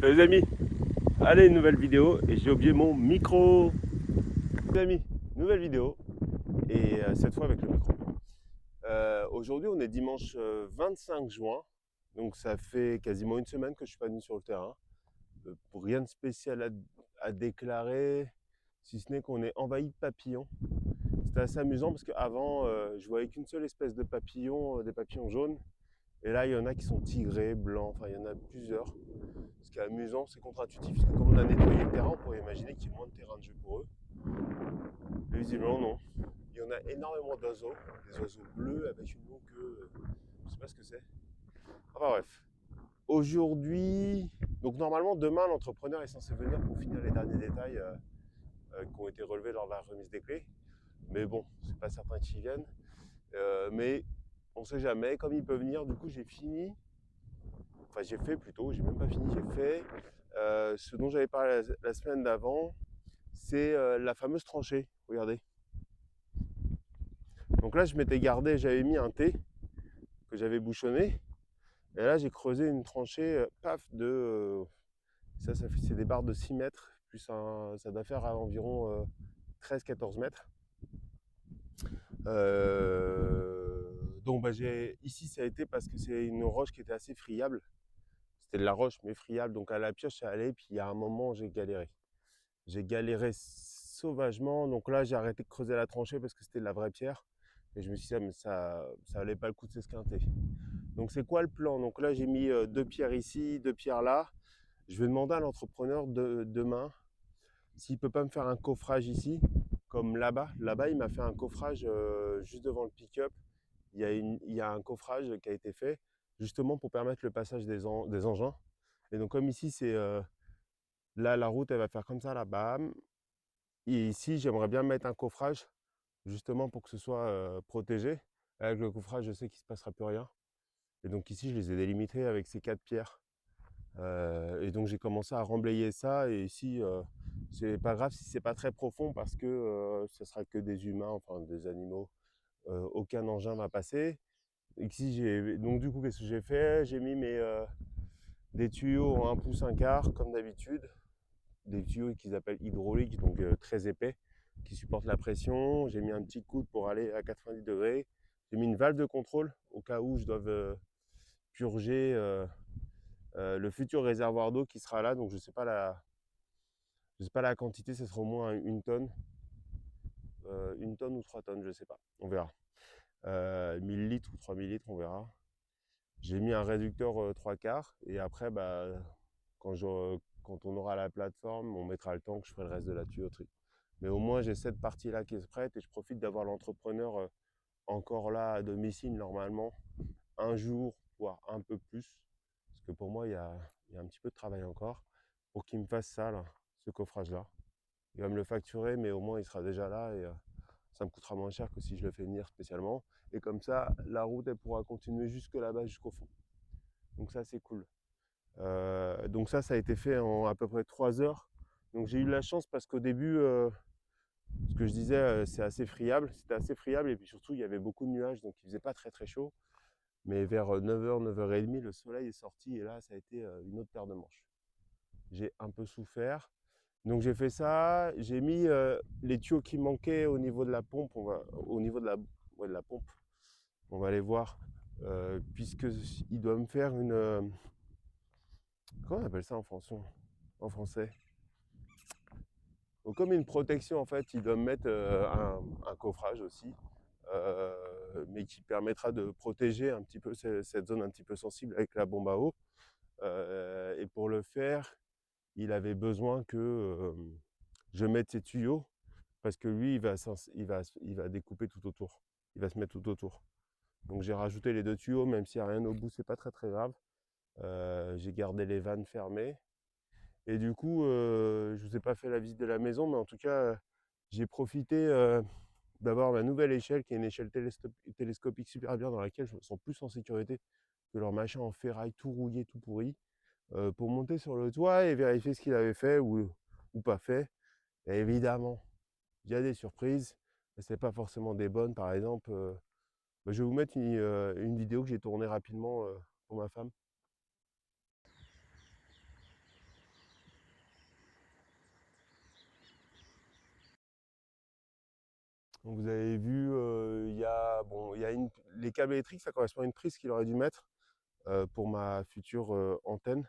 Les amis, allez, une nouvelle vidéo et j'ai oublié mon micro. Les amis, nouvelle vidéo et cette fois avec le micro. Aujourd'hui, on est dimanche 25 juin, donc ça fait quasiment une semaine que je suis pas venu sur le terrain. Pour rien de spécial à déclarer, si ce n'est qu'on est envahi de papillons. C'était assez amusant parce qu'avant, je voyais qu'une seule espèce de papillon, des papillons jaunes. Et là, il y en a qui sont tigrés, blancs, enfin, il y en a plusieurs. Ce qui est amusant, c'est contre-intuitif, parce que comme on a nettoyé le terrain, on pourrait imaginer qu'il y ait moins de terrain de jeu pour eux. Mais visiblement, non. Il y en a énormément d'oiseaux, des oiseaux bleus avec une longue queue. Je ne sais pas ce que c'est. Enfin bref. Aujourd'hui, donc normalement, demain, l'entrepreneur est censé venir pour finir les derniers détails qui ont été relevés lors de la remise des clés. Mais bon, c'est pas certain qu'ils viennent. Mais on sait jamais. Comme il peut venir, du coup, j'ai fini. Enfin, j'ai fait plutôt, j'ai même pas fini, j'ai fait ce dont j'avais parlé la semaine d'avant, c'est la fameuse tranchée. Regardez. Donc là, je m'étais gardé, j'avais mis un T que j'avais bouchonné. Et là, j'ai creusé une tranchée, paf, de. C'est des barres de 6 mètres, plus ça doit faire à environ 13-14 mètres. Donc ici, ça a été parce que c'est une roche qui était assez friable. C'était de la roche, mais friable. Donc à la pioche, ça allait. Puis il y a un moment, j'ai galéré. J'ai galéré sauvagement. Donc là, j'ai arrêté de creuser la tranchée parce que c'était de la vraie pierre. Et je me suis dit, mais ça valait pas le coup de s'esquinter. Donc c'est quoi le plan? Donc là, j'ai mis deux pierres ici, deux pierres là. Je vais demander à l'entrepreneur demain s'il peut pas me faire un coffrage ici, comme là-bas. Là-bas, il m'a fait un coffrage juste devant le pick-up. Il y a un coffrage qui a été fait justement pour permettre le passage des engins. Et donc comme ici, c'est là, la route, elle va faire comme ça, là, bam. Et ici, j'aimerais bien mettre un coffrage, justement pour que ce soit protégé. Avec le coffrage, je sais qu'il ne se passera plus rien. Et donc ici, je les ai délimités avec ces quatre pierres. Et donc j'ai commencé à remblayer ça. Et ici, c'est pas grave si c'est pas très profond parce que ce sera que des humains, enfin des animaux. Aucun engin va passer. Ici, donc du coup, qu'est-ce que j'ai fait? J'ai mis des tuyaux en 1 pouce 1/4, comme d'habitude. Des tuyaux qu'ils appellent hydrauliques, donc très épais, qui supportent la pression. J'ai mis un petit coude pour aller à 90 degrés. J'ai mis une valve de contrôle au cas où je dois purger le futur réservoir d'eau qui sera là. Donc je ne sais pas la quantité, ce sera au moins 1 tonne. 1 tonne ou 3 tonnes, je ne sais pas. On verra. 1000 litres ou 3000 litres, on verra. J'ai mis un réducteur 3/4 et après, quand on aura la plateforme, on mettra le tank, je ferai le reste de la tuyauterie. Mais au moins, j'ai cette partie-là qui est prête et je profite d'avoir l'entrepreneur encore là à domicile normalement, un jour, voire un peu plus. Parce que pour moi, il y a un petit peu de travail encore pour qu'il me fasse ça, là, ce coffrage-là. Il va me le facturer, mais au moins, il sera déjà là et ça me coûtera moins cher que si je le fais venir spécialement. Et comme ça, la route, elle pourra continuer jusque là-bas, jusqu'au fond. Donc ça, c'est cool. Donc ça a été fait en à peu près 3 heures. Donc j'ai eu de la chance parce qu'au début, ce que je disais, c'est assez friable. C'était assez friable et puis surtout, il y avait beaucoup de nuages, donc il faisait pas très très chaud. Mais vers 9h, 9h30, le soleil est sorti et là, ça a été une autre paire de manches. J'ai un peu souffert. Donc j'ai fait ça, j'ai mis les tuyaux qui manquaient au niveau de la pompe, au niveau de la pompe, on va aller voir, puisqu'il doit me faire comment on appelle ça en français? Donc, comme une protection, en fait, il doit me mettre un coffrage aussi, mais qui permettra de protéger un petit peu cette zone un petit peu sensible avec la bombe à eau. Et pour le faire, il avait besoin que je mette ses tuyaux, parce que lui, il va découper tout autour. Il va se mettre tout autour. Donc j'ai rajouté les deux tuyaux, même s'il n'y a rien au bout, c'est pas très très grave. J'ai gardé les vannes fermées. Et du coup, je ne vous ai pas fait la visite de la maison, mais en tout cas, j'ai profité d'avoir ma nouvelle échelle, qui est une échelle télescopique super bien, dans laquelle je me sens plus en sécurité que leur machin en ferraille tout rouillé, tout pourri, pour monter sur le toit et vérifier ce qu'il avait fait ou pas fait. Et évidemment, il y a des surprises, mais ce n'est pas forcément des bonnes. Par exemple, je vais vous mettre une vidéo que j'ai tournée rapidement pour ma femme. Donc vous avez vu, il y a les câbles électriques, ça correspond à une prise qu'il aurait dû mettre pour ma future antenne.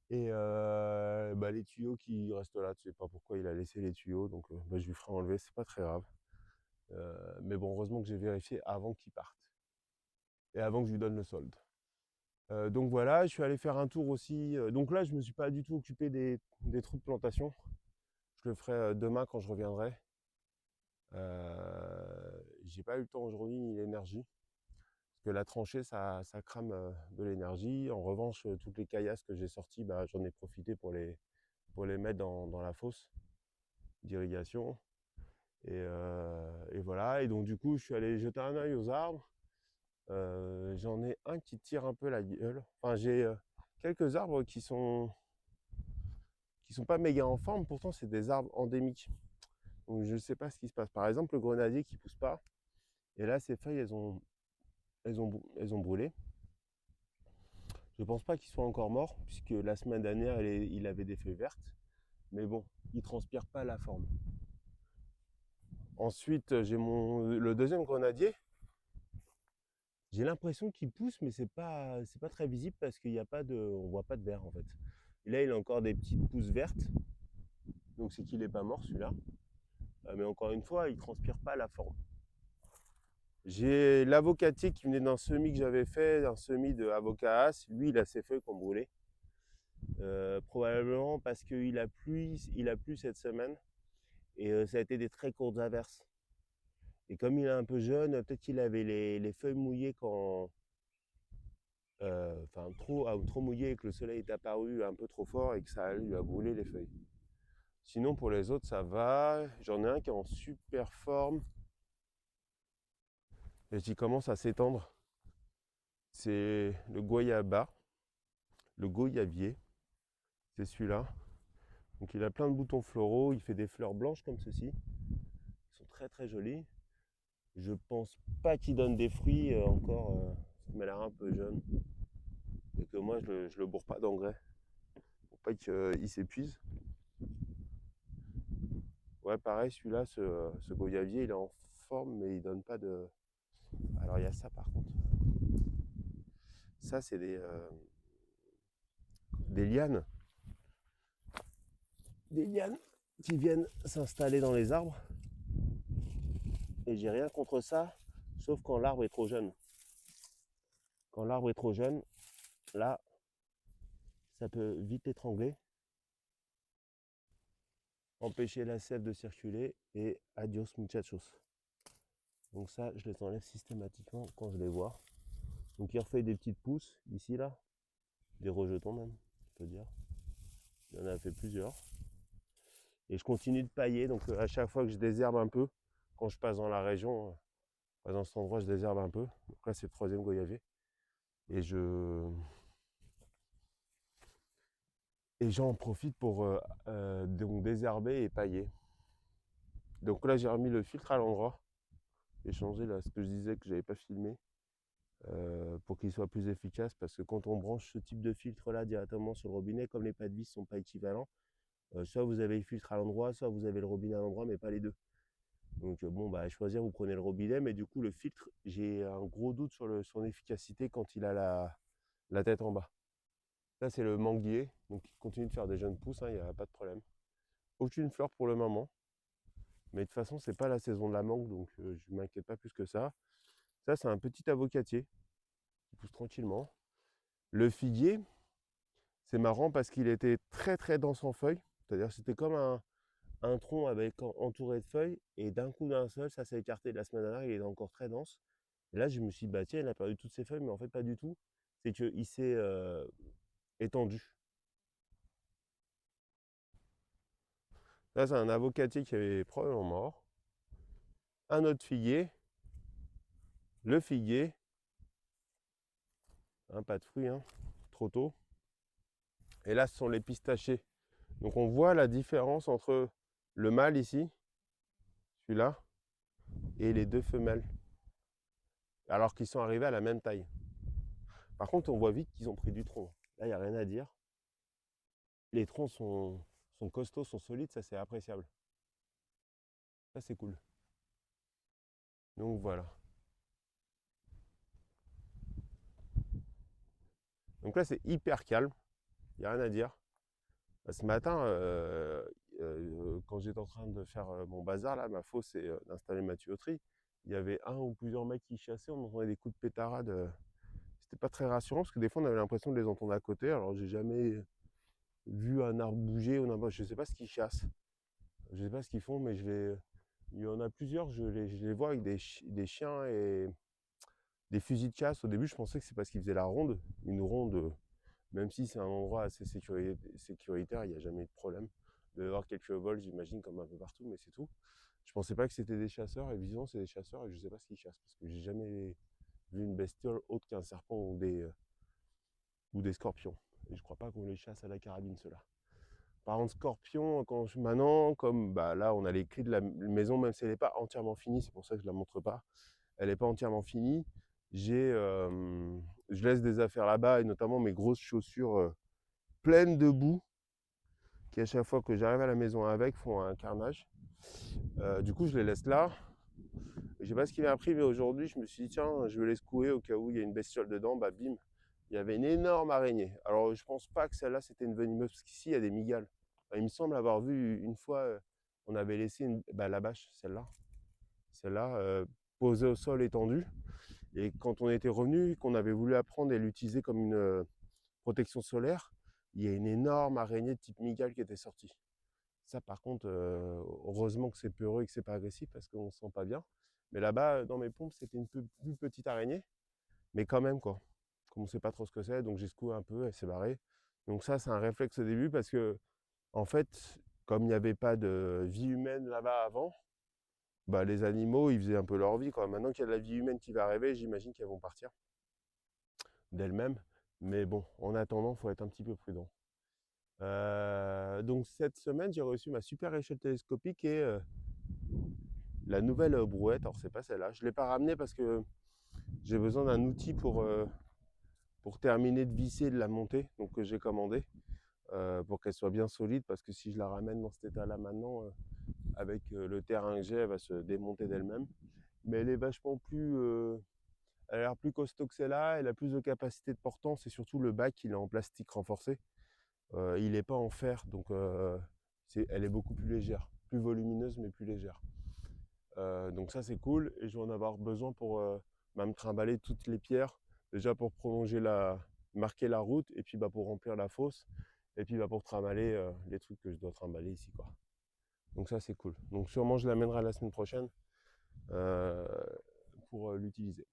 Et les tuyaux qui restent là, tu sais pas pourquoi il a laissé les tuyaux, donc je lui ferai enlever, c'est pas très grave. Mais bon, heureusement que j'ai vérifié avant qu'il parte et avant que je lui donne le solde. Donc voilà, je suis allé faire un tour aussi. Donc là, je me suis pas du tout occupé des trous de plantation. Je le ferai demain quand je reviendrai. J'ai pas eu le temps aujourd'hui ni l'énergie. Parce que la tranchée, ça crame de l'énergie. En revanche, toutes les caillasses que j'ai sorties, j'en ai profité pour les mettre dans la fosse d'irrigation. Et voilà. Et donc du coup, je suis allé jeter un œil aux arbres. J'en ai un qui tire un peu la gueule. Enfin, j'ai quelques arbres qui sont pas méga en forme, pourtant c'est des arbres endémiques. Donc je ne sais pas ce qui se passe. Par exemple, le grenadier qui pousse pas. Et là, ses feuilles, elles ont brûlé. Je pense pas qu'il soit encore mort, puisque la semaine dernière, il avait des feuilles vertes. Mais bon, il transpire pas la forme. Ensuite, j'ai le deuxième grenadier. J'ai l'impression qu'il pousse, mais c'est pas très visible parce qu'il y a pas de, on voit pas de vert en fait. Et là, il a encore des petites pousses vertes, donc c'est qu'il est pas mort celui-là. Mais encore une fois, il transpire pas la forme. J'ai l'avocatier qui venait d'un semis que j'avais fait, un semis de avocat as. Lui, il a ses feuilles qui ont brûlé. Probablement parce qu'il a plu cette semaine et ça a été des très courtes averses. Et comme il est un peu jeune, peut-être qu'il avait les feuilles mouillées trop mouillé et que le soleil est apparu un peu trop fort et que ça lui a brûlé les feuilles. Sinon pour les autres ça va. J'en ai un qui est en super forme et qui commence à s'étendre. C'est le goyaba, le goyavier. C'est celui-là. Donc il a plein de boutons floraux, il fait des fleurs blanches comme ceci. Ils sont très très jolis. Je pense pas qu'il donne des fruits encore, il m'a l'air un peu jeune. Et que moi je le bourre pas d'engrais pour pas qu'il s'épuise. Ouais, pareil, celui-là, ce goyavier, il est en forme, mais il donne pas de. Alors, il y a ça par contre. Ça, c'est des lianes. Des lianes qui viennent s'installer dans les arbres. Et j'ai rien contre ça, sauf quand l'arbre est trop jeune. Quand l'arbre est trop jeune, là, ça peut vite étrangler, empêcher la sève de circuler et adios muchachos. Donc ça, je les enlève systématiquement quand je les vois. Donc il refait des petites pousses ici, là, des rejetons même, on peut dire. Il y en a fait plusieurs. Et je continue de pailler, donc à chaque fois que je désherbe un peu, quand je passe dans la région, dans cet endroit, je désherbe un peu. Donc là, c'est le troisième goyavier. Et j'en profite pour donc désherber et pailler. Donc là, j'ai remis le filtre à l'endroit. J'ai changé là ce que je disais que j'avais pas filmé pour qu'il soit plus efficace parce que quand on branche ce type de filtre là directement sur le robinet, comme les pas de vis sont pas équivalents, soit vous avez le filtre à l'endroit, soit vous avez le robinet à l'endroit, mais pas les deux. Donc à choisir, vous prenez le robinet, mais du coup le filtre, j'ai un gros doute sur son efficacité quand il a la tête en bas. Ça c'est le manguier, donc il continue de faire des jeunes pousses, il n'y a pas de problème. Aucune fleur pour le moment, mais de toute façon c'est pas la saison de la mangue, donc je ne m'inquiète pas plus que ça. Ça c'est un petit avocatier qui pousse tranquillement. Le figuier, c'est marrant parce qu'il était très très dense en feuilles, c'est-à-dire c'était comme un tronc entouré de feuilles, et d'un coup d'un seul, ça s'est écarté. La semaine dernière, il est encore très dense. Et là, je me suis dit, bah tiens, il a perdu toutes ses feuilles, mais en fait, pas du tout. C'est qu'il s'est étendu. Là, c'est un avocatier qui est probablement mort. Un autre figuier. Le figuier. Pas de fruits, trop tôt. Et là, ce sont les pistachés. Donc, on voit la différence entre le mâle ici, celui-là, et les deux femelles. Alors qu'ils sont arrivés à la même taille. Par contre, on voit vite qu'ils ont pris du tronc. Là, il n'y a rien à dire. Les troncs sont costauds, sont solides, ça c'est appréciable. Ça c'est cool. Donc voilà. Donc là, c'est hyper calme. Il n'y a rien à dire. Ce matin, quand j'étais en train de faire mon bazar, là, ma fosse et d'installer ma tuyauterie, il y avait un ou plusieurs mecs qui chassaient, on entendait des coups de pétarade. C'était pas très rassurant parce que des fois on avait l'impression de les entendre à côté. Alors j'ai jamais vu un arbre bouger ou n'importe. Je sais pas ce qu'ils chassent. Je sais pas ce qu'ils font, mais il y en a plusieurs, je les vois avec des chiens et des fusils de chasse. Au début, je pensais que c'est parce qu'ils faisaient la ronde. Une ronde, même si c'est un endroit assez sécuritaire, il n'y a jamais eu de problème. Il doit y avoir quelques vols, j'imagine, comme un peu partout, mais c'est tout. Je pensais pas que c'était des chasseurs, et visiblement c'est des chasseurs, et je sais pas ce qu'ils chassent, parce que j'ai jamais vu une bestiole autre qu'un serpent ou des scorpions. Et je crois pas qu'on les chasse à la carabine, ceux-là. Par contre, scorpion, maintenant, comme bah, là, on a les clés de la maison, même si elle n'est pas entièrement finie, c'est pour ça que je la montre pas. Elle n'est pas entièrement finie. Je laisse des affaires là-bas, et notamment mes grosses chaussures pleines de boue, qui à chaque fois que j'arrive à la maison avec font un carnage. Du coup, je les laisse là. Je sais pas ce qui m'a pris, mais aujourd'hui, je me suis dit, tiens, je vais les secouer au cas où il y a une bestiole dedans. Bah, bim, il y avait une énorme araignée. Alors, je pense pas que celle-là, c'était une venimeuse, parce qu'ici, il y a des mygales. Il me semble avoir vu une fois, on avait laissé la bâche, celle-là, posée au sol étendue. Et quand on était revenu, qu'on avait voulu apprendre et l'utiliser comme une protection solaire, il y a une énorme araignée de type mygale qui était sortie. Ça, par contre, heureusement que c'est peureux et que c'est pas agressif parce qu'on se sent pas bien. Mais là-bas, dans mes pompes, c'était une plus petite araignée, mais quand même, quoi. Comme on sait pas trop ce que c'est, donc j'ai secoué un peu, elle s'est barrée. Donc ça, c'est un réflexe au début parce que, en fait, comme il n'y avait pas de vie humaine là-bas avant, bah, les animaux, ils faisaient un peu leur vie, quoi. Maintenant qu'il y a de la vie humaine qui va arriver, j'imagine qu'elles vont partir d'elles-mêmes. Mais bon, en attendant, il faut être un petit peu prudent. Donc cette semaine, j'ai reçu ma super échelle télescopique et la nouvelle brouette. Alors c'est pas celle-là. Je ne l'ai pas ramenée parce que j'ai besoin d'un outil pour terminer de visser et de la monter, donc que j'ai commandé pour qu'elle soit bien solide. Parce que si je la ramène dans cet état-là maintenant, avec le terrain que j'ai, elle va se démonter d'elle-même. Mais elle est vachement plus, elle a l'air plus costaud que celle-là. Elle a plus de capacité de portance et surtout le bac, il est en plastique renforcé. Il n'est pas en fer, donc elle est beaucoup plus légère, plus volumineuse mais plus légère. Donc ça c'est cool et je vais en avoir besoin pour me trimballer toutes les pierres, déjà pour marquer la route et puis pour remplir la fosse et puis pour trimballer les trucs que je dois trimballer ici, quoi. Donc ça c'est cool. Donc sûrement je l'amènerai la semaine prochaine euh, pour l'utiliser.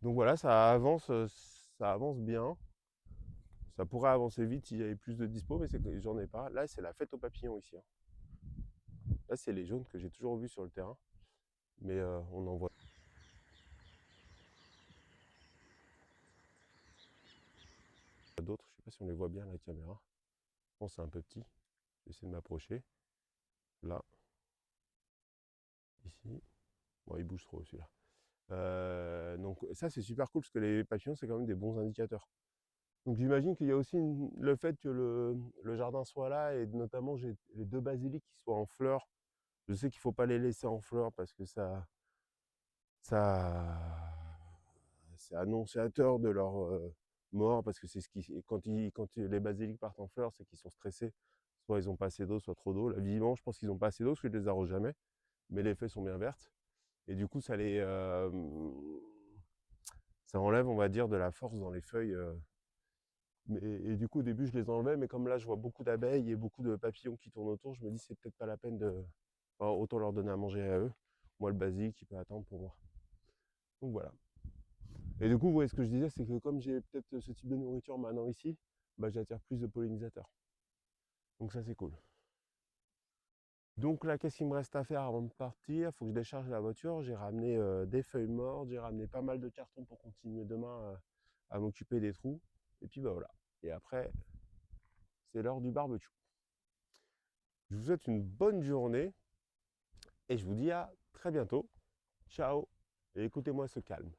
Donc voilà, ça avance bien. Ça pourrait avancer vite s'il y avait plus de dispo, mais c'est que j'en ai pas. Là, c'est la fête aux papillons ici, hein. Là, c'est les jaunes que j'ai toujours vus sur le terrain, mais on en voit d'autres. Je sais pas si on les voit bien à la caméra. Je pense que c'est un peu petit. Je vais essayer de m'approcher. Là, ici. Bon, il bouge trop celui-là. Donc ça, c'est super cool parce que les papillons, c'est quand même des bons indicateurs. Donc j'imagine qu'il y a aussi le fait que le jardin soit là et notamment j'ai les deux basiliques qui soient en fleurs. Je sais qu'il ne faut pas les laisser en fleurs parce que ça c'est annonciateur de leur mort parce que c'est ce qui quand les basiliques partent en fleurs, c'est qu'ils sont stressés. Soit ils ont pas assez d'eau, soit trop d'eau. Là, visiblement, je pense qu'ils n'ont pas assez d'eau parce que je les arrose jamais, mais les feuilles sont bien vertes et du coup ça enlève, on va dire, de la force dans les feuilles. Et du coup, au début, je les enlevais, mais comme là, je vois beaucoup d'abeilles et beaucoup de papillons qui tournent autour, je me dis c'est peut-être pas la peine enfin, autant leur donner à manger à eux. Moi, le basilic, il peut attendre pour moi. Donc voilà. Et du coup, vous voyez ce que je disais, c'est que comme j'ai peut-être ce type de nourriture maintenant ici, bah, j'attire plus de pollinisateurs. Donc ça, c'est cool. Donc là, qu'est-ce qu'il me reste à faire avant de partir? Il faut que je décharge la voiture. J'ai ramené des feuilles mortes, j'ai ramené pas mal de cartons pour continuer demain à m'occuper des trous. Et puis bah voilà. Et après, c'est l'heure du barbecue. Je vous souhaite une bonne journée et je vous dis à très bientôt. Ciao et écoutez-moi ce calme.